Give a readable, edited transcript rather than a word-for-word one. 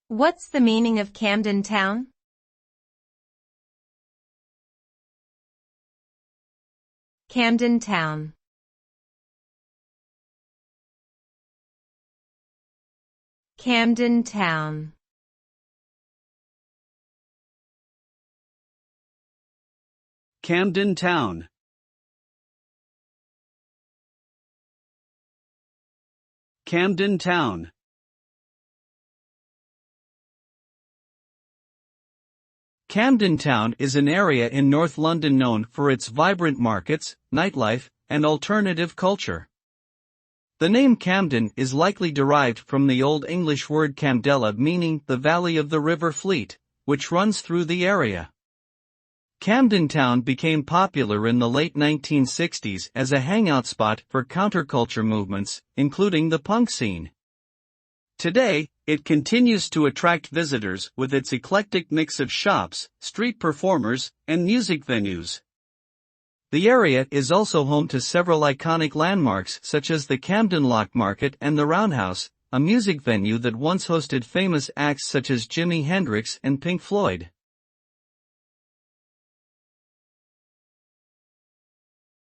What's the meaning of Camden Town? Camden Town. Camden Town. Camden Town. Camden Town. Camden Town is an area in North London known for its vibrant markets, nightlife, and alternative culture. The name Camden is likely derived from the Old English word Camdella, meaning the valley of the River Fleet, which runs through the area. Camden Town became popular in the late 1960s as a hangout spot for counterculture movements, including the punk scene. Today, it continues to attract visitors with its eclectic mix of shops, street performers, and music venues. The area is also home to several iconic landmarks such as the Camden Lock Market and the Roundhouse, a music venue that once hosted famous acts such as Jimi Hendrix and Pink Floyd.